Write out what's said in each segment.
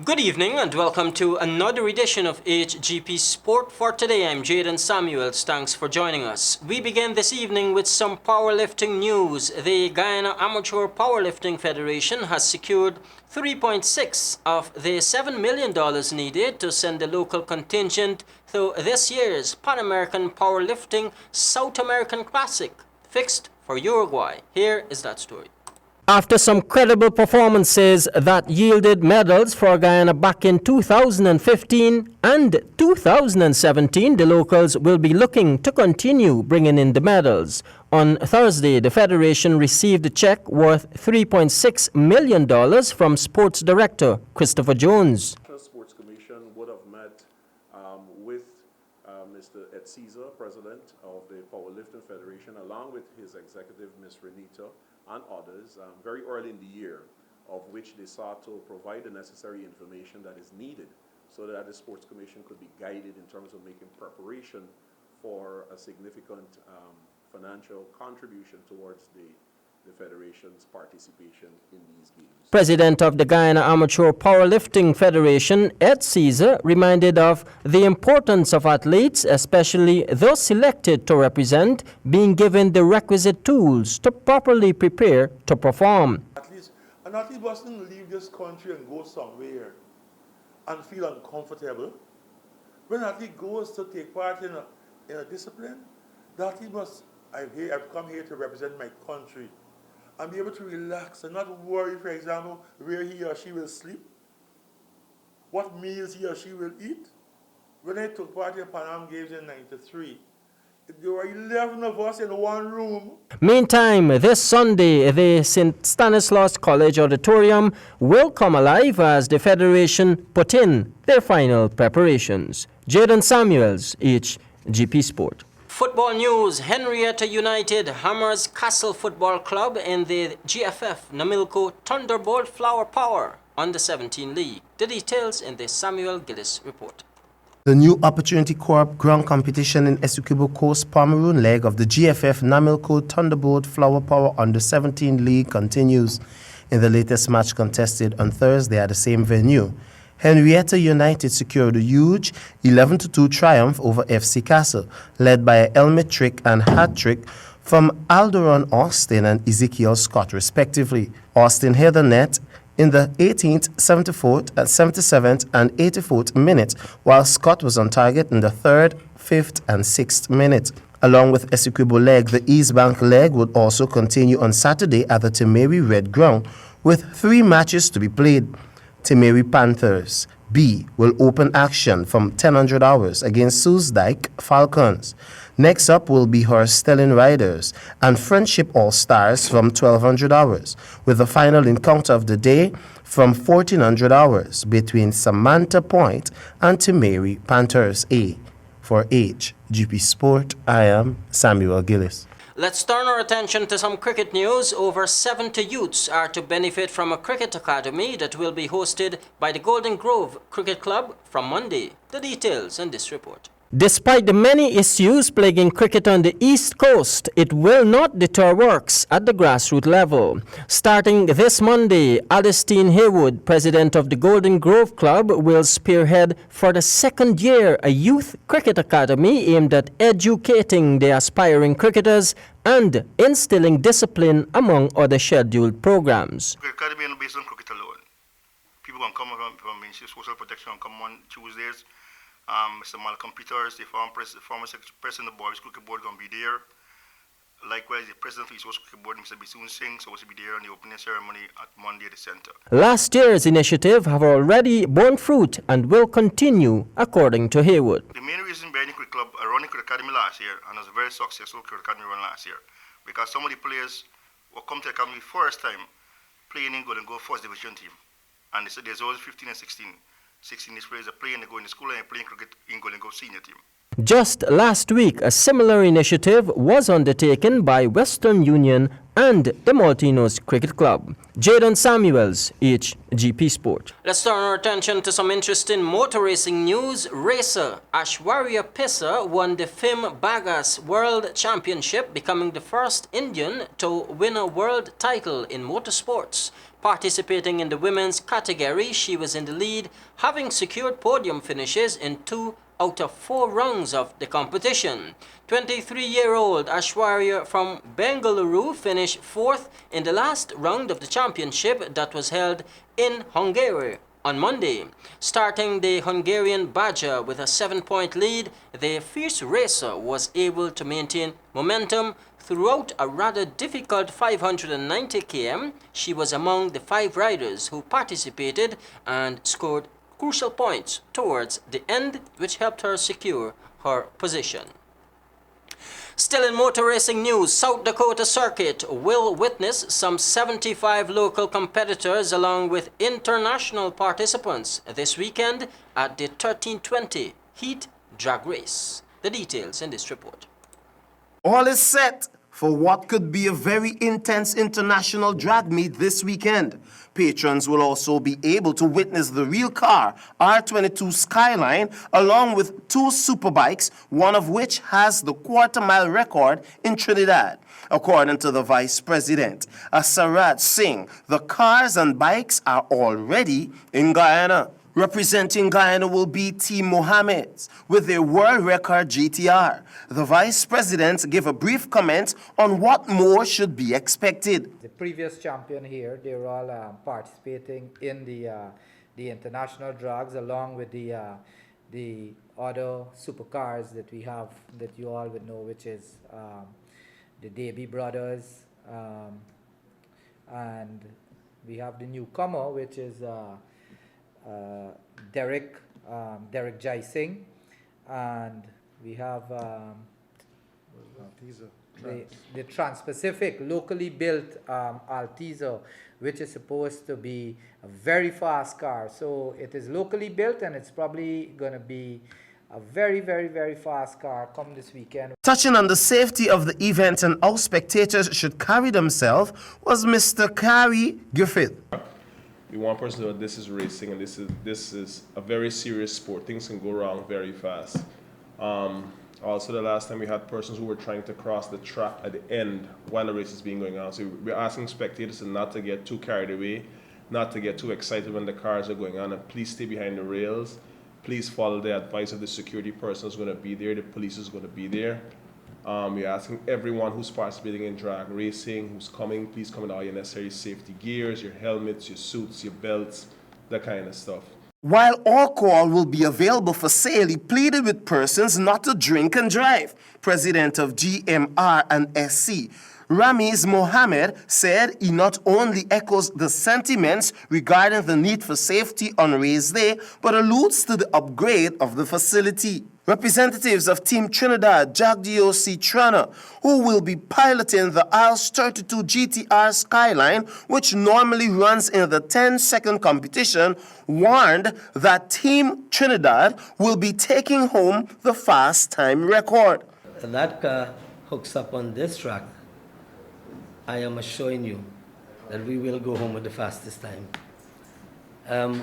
Good evening and welcome to another edition of HGP Sport. For today, I'm Jaden Samuels. Thanks for joining us. We begin this evening with some powerlifting news. The Guyana Amateur Powerlifting Federation has secured $3.6 of the $7 million needed to send the local contingent to this year's Pan American Powerlifting South American Classic, fixed for Uruguay. Here is that story. After some credible performances that yielded medals for Guyana back in 2015 and 2017, the locals will be looking to continue bringing in the medals. On Thursday, the Federation received a check worth $3.6 million from Sports Director Christopher Jones. The National Sports Commission would have met with Mr. Hgptv, President of the Powerlifting Federation, along with his executive, Ms. Renita, and others, very early in the year, of which they sought to provide the necessary information that is needed so that the Sports Commission could be guided in terms of making preparation for a significant financial contribution towards the Federation's participation in these games. President of the Guyana Amateur Powerlifting Federation, Hgptv, reminded of the importance of athletes, especially those selected to represent, being given the requisite tools to properly prepare to perform. An athlete mustn't leave this country and go somewhere and feel uncomfortable. When an athlete goes to take part in a discipline, the athlete must, I've come here to represent my country, and be able to relax and not worry, for example, where he or she will sleep, what meals he or she will eat. When I took part in Pan Am Games in '93, there were 11 of us in one room. Meantime, this Sunday, the St. Stanislaus College Auditorium will come alive as the Federation put in their final preparations. Jaden Samuels, HGP Sport. Football news. Henrietta United hammers Castle Football Club in the GFF Namilco Thunderbolt Flower Power Under 17 League. The details in the Samuel Gillis report. The new Opportunity Corp ground competition in Essequibo Coast Pomeroon leg of the GFF Namilco Thunderbolt Flower Power Under 17 League continues. In the latest match contested on Thursday at the same venue, Henrietta United secured a huge 11-2 triumph over FC Castle, led by a helmet trick and hat trick from Alderon Austin and Ezekiel Scott, respectively. Austin hit the net in the 18th, 74th, 77th, and 84th minutes, while Scott was on target in the 3rd, 5th, and 6th minutes. Along with Essequibo leg, the East Bank leg would also continue on Saturday at the Timeri Red Ground, with 3 matches to be played. Timeri Panthers B will open action from 1000 hours against Soesdijk Falcons. Next up will be Horstellin Riders and Friendship All-Stars from 1200 hours, with the final encounter of the day from 1400 hours between Samantha Point and Timeri Panthers A. For HGP Sport, I am Samuel Gillis. Let's turn our attention to some cricket news. Over 70 youths are to benefit from a cricket academy that will be hosted by the Golden Grove Cricket Club from Monday. The details in this report. Despite the many issues plaguing cricket on the East Coast, it will not deter works at the grassroots level. Starting this Monday, Alistine Haywood, president of the Golden Grove Club, will spearhead for the 2nd year a youth cricket academy aimed at educating the aspiring cricketers and instilling discipline among other scheduled programs. The academy is based on cricket alone. People can come from Ministry of Social Protection and come on Tuesdays. Mr. Malcolm Peters, the former president of the Boys Cricket Board, going to be there. Likewise, the president of the East Coast Cricket Board, Mr. Bisoon Singh, supposed to be there on the opening ceremony at Monday at the center. Last year's initiative have already borne fruit and will continue, according to Haywood. The main reason behind the cricket club, running cricket academy last year, and it was a very successful cricket academy run last year, because some of the players who come to the academy first time playing in Golden Grove First Division team, and they said there's always 15 and 16. 16 players are playing, they go in the school and they're playing cricket in Golden Grove senior team. Just last week, a similar initiative was undertaken by Western Union and the Maltinos Cricket Club. Jaden Samuels, HGP Sport. Let's turn our attention to some interesting motor racing news. Racer Aishwarya Pissa won the FIM Bagas World Championship, becoming the first Indian to win a world title in motorsports. Participating in the women's category, she was in the lead, having secured podium finishes in 2 out of 4 rounds of the competition. 23-year-old Aishwarya from Bengaluru finished 4th in the last round of the championship that was held in Hungary on Monday. Starting the Hungarian Badger with a 7-point lead, the fierce racer was able to maintain momentum throughout a rather difficult 590 km. She was among the 5 riders who participated and scored crucial points towards the end, which helped her secure her position. Still in motor racing news, South Dakota Circuit will witness some 75 local competitors along with international participants this weekend at the 1320 Heat Drag Race. The details in this report. All is set for what could be a very intense international drag meet this weekend. Patrons will also be able to witness the real car, R22 Skyline, along with 2 superbikes, one of which has the quarter-mile record in Trinidad. According to the Vice President, Asaraj Singh, the cars and bikes are already in Guyana. Representing Guyana will be Team Mohammed with their world record GTR. The Vice President gave a brief comment on what more should be expected. The previous champion here, they were all participating in the international drags along with the other supercars that we have that you all would know, which is the Davy brothers, and we have the newcomer, which is Derek Jaising, and we have the Trans-Pacific locally built Altiza, which is supposed to be a very fast car. So it is locally built, and it's probably going to be a very, very, very fast car come this weekend. Touching on the safety of the event and how spectators should carry themselves was Mr. Hgptv. We want person to know this is racing, and this is a very serious sport. Things can go wrong very fast. Also, the last time we had persons who were trying to cross the track at the end while the race is being going on. So we're asking spectators not to get too carried away, not to get too excited when the cars are going on, and please stay behind the rails. Please follow the advice of the security person who's going to be there. The police is going to be there. We're asking everyone who's participating in drag racing, who's coming, please come in all your necessary safety gears, your helmets, your suits, your belts, that kind of stuff. While alcohol will be available for sale, he pleaded with persons not to drink and drive. President of GMR and SC, Ramiz Mohammed, said he not only echoes the sentiments regarding the need for safety on race day, but alludes to the upgrade of the facility. Representatives of Team Trinidad, Jagdiosi Trana, who will be piloting the ILS 32 GTR Skyline, which normally runs in the 10-second competition, warned that Team Trinidad will be taking home the fast time record. That car hooks up on this track. I am assuring you that we will go home with the fastest time.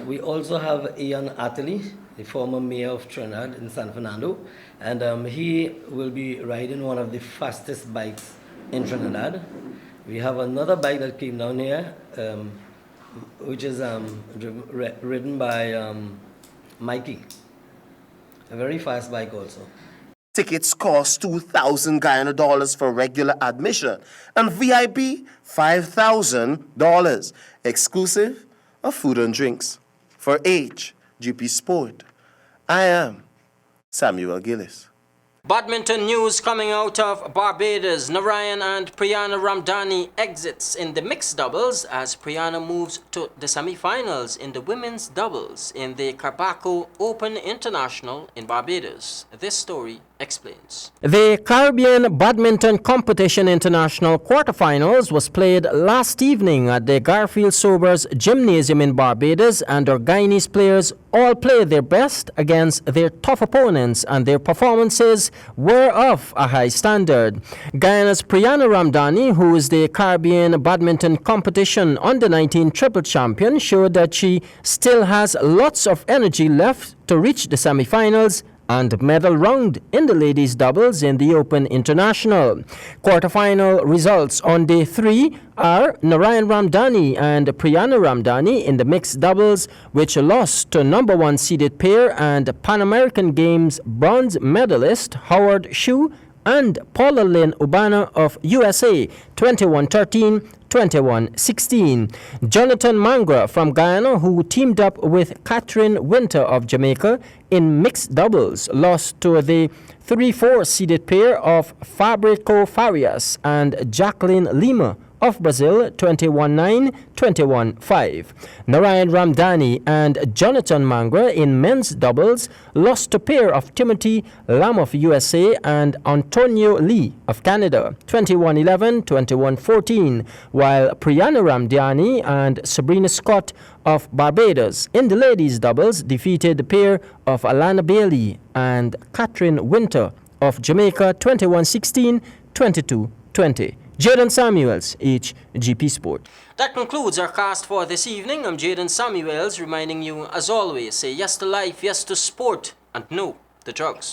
We also have Ian Atterley, the former mayor of Trinidad in San Fernando, and he will be riding one of the fastest bikes in Trinidad. We have another bike that came down here, which is ridden by Mikey, a very fast bike also. Tickets cost $2,000 Guyana for regular admission and VIP $5,000, exclusive of food and drinks. For Hgp Sport, I am Samuel Gillis. Badminton news coming out of Barbados. Narayan and Priyana Ramdani exits in the mixed doubles as Priyana moves to the semi-finals in the women's doubles in the Carbaco Open International in Barbados. This story explains. The Caribbean Badminton Competition International quarterfinals was played last evening at the Garfield Sobers Gymnasium in Barbados, and our Guyanese players all played their best against their tough opponents, and their performances were of a high standard. Guyana's Priyana Ramdani, who is the Caribbean Badminton Competition Under-19 triple champion, showed that she still has lots of energy left to reach the semi-finals and medal round in the ladies doubles in the Open International. Quarterfinal results on day 3 are Narayan Ramdani and Priyana Ramdani in the mixed doubles, which lost to number 1 seeded pair and Pan American Games bronze medalist Howard Shue and Paula Lynn Ubana of USA 21-13, 21-16. Jonathan Mangra from Guyana, who teamed up with Catherine Winter of Jamaica in mixed doubles, lost to the 3-4 seeded pair of Fabrico Farias and Jacqueline Lima of Brazil 21-9, 21-5. Narayan Ramdani and Jonathan Mangra in men's doubles lost to pair of Timothy Lam of USA and Antonio Lee of Canada 21-11, 21-14, while Priyana Ramdani and Sabrina Scott of Barbados in the ladies doubles defeated the pair of Alana Bailey and Catherine Winter of Jamaica 21-16, 22-20. Jaden Samuels, HGP Sport. That concludes our cast for this evening. I'm Jaden Samuels, reminding you, as always, say yes to life, yes to sport, and no to drugs.